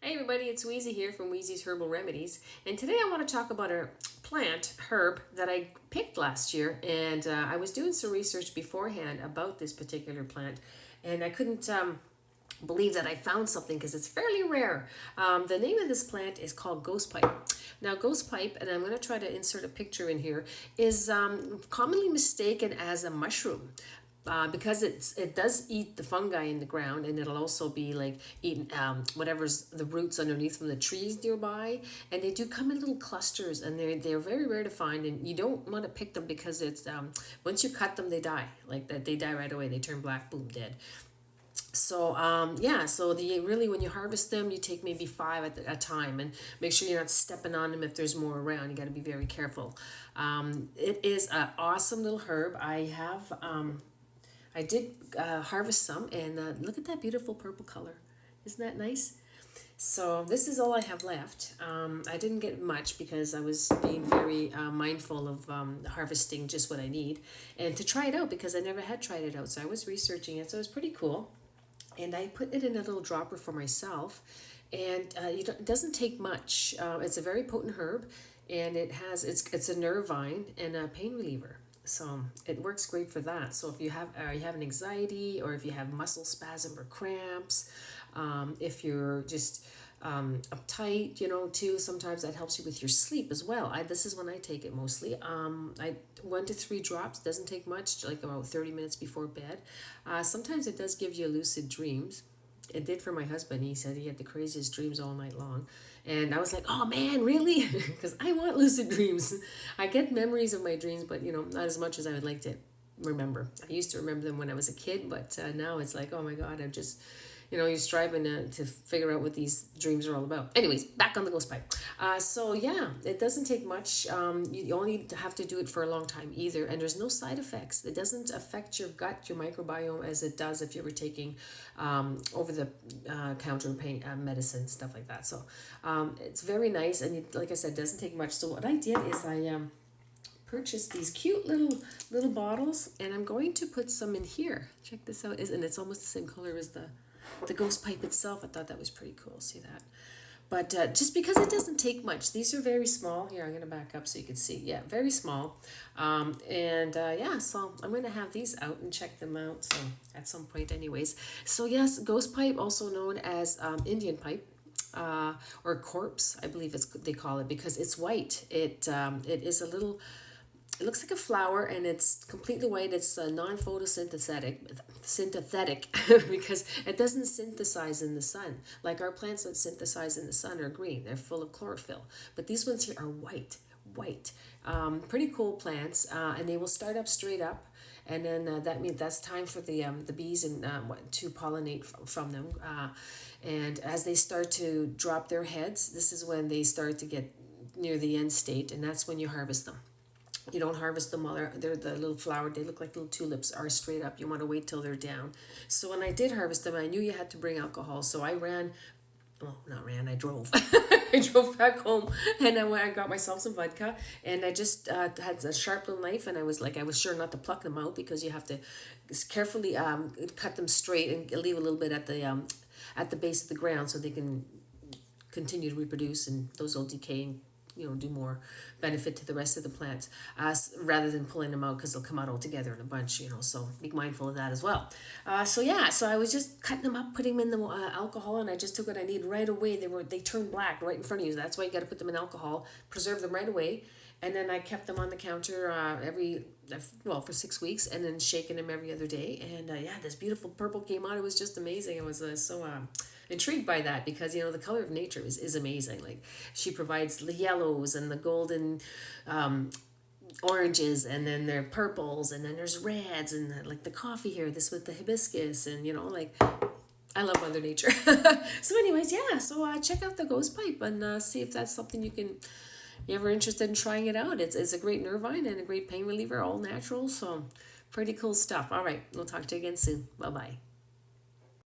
Hey everybody, it's Wheezy here from Wheezy's Herbal Remedies, and today I want to talk about a herb that I picked last year, and I was doing some research beforehand about this particular plant, and I couldn't believe that I found something because it's fairly rare. The name of this plant is called ghost pipe. Now, ghost pipe, and I'm going to try to insert a picture in here, is commonly mistaken as a mushroom. Because it does eat the fungi in the ground, and it'll also be like eating whatever's the roots underneath from the trees nearby, and they do come in little clusters, and they're very rare to find, and you don't want to pick them because it's once you cut them they die, like that, they die right away, they turn black, boom, dead. So yeah, so the really when you harvest them, you take maybe five at a time, and make sure you're not stepping on them if there's more around. You got to be very careful. It is an awesome little herb. I did harvest some, and look at that beautiful purple color. Isn't that nice? So this is all I have left. I didn't get much because I was being very mindful of harvesting just what I need, and to try it out because I never had tried it out. So I was researching it, so it was pretty cool. And I put it in a little dropper for myself, and it doesn't take much. It's a very potent herb, and it's a nerve vine and a pain reliever. So it works great for that. So if you have an anxiety, or if you have muscle spasm or cramps, if you're just uptight, too, sometimes that helps you with your sleep as well. This is when I take it mostly. I 1 to 3 drops, doesn't take much, like about 30 minutes before bed. Sometimes it does give you lucid dreams. It did for my husband. He said he had the craziest dreams all night long. And I was like, oh man, really? Because I want lucid dreams. I get memories of my dreams, but not as much as I would like to remember. I used to remember them when I was a kid, but now it's like, oh my God, I'm just, you're striving to figure out what these dreams are all about. Anyways, back on the ghost pipe. So yeah, it doesn't take much. You only have to do it for a long time either, and there's no side effects. It doesn't affect your gut, your microbiome, as it does if you were taking over the counter pain medicine, stuff like that. So it's very nice, and like I said, it doesn't take much. So what I did is I purchased these cute little bottles, and I'm going to put some in here. Check this out, and it's almost the same color as the ghost pipe itself. I thought that was pretty cool. See that? But just because it doesn't take much, these are very small. Here, I'm going to back up so you can see. Yeah, very small. Yeah, so I'm going to have these out and check them out. So at some point anyways. So yes, ghost pipe, also known as Indian pipe. Or corpse, I believe they call it, because it's white. It is a little, it looks like a flower, and it's completely white. It's synthetic because it doesn't synthesize in the sun. Like our plants that synthesize in the sun are green. They're full of chlorophyll. But these ones here are white. Pretty cool plants, and they will start up straight up. And then that means that's time for the bees and to pollinate from them. And as they start to drop their heads, this is when they start to get near the end state, and that's when you harvest them. You don't harvest them while they're the little flower. They look like little tulips, are straight up. You want to wait till they're down. So when I did harvest them, I knew you had to bring alcohol. So I ran, well, not ran, I drove. I drove back home, and I got myself some vodka, and I just had a sharp little knife, and I was sure not to pluck them out, because you have to carefully cut them straight and leave a little bit at the base of the ground so they can continue to reproduce, and those will decay and do more benefit to the rest of the plants, rather than pulling them out, because they'll come out all together in a bunch, so be mindful of that as well. So I was just cutting them up, putting them in the alcohol, and I just took what I need right away. They turned black right in front of you. That's why you got to put them in alcohol, preserve them right away. And then I kept them on the counter for 6 weeks, and then shaking them every other day. And this beautiful purple came out. It was just amazing. I was so intrigued by that, because the color of nature is amazing. Like, she provides the yellows and the golden oranges, and then there are purples, and then there's reds, and like the coffee here, this with the hibiscus, and I love Mother Nature. So anyways, so check out the ghost pipe and see if that's something you're ever interested in trying it out. It's a great nervine and a great pain reliever, all natural. So pretty cool stuff. All right, we'll talk to you again soon. Bye-bye.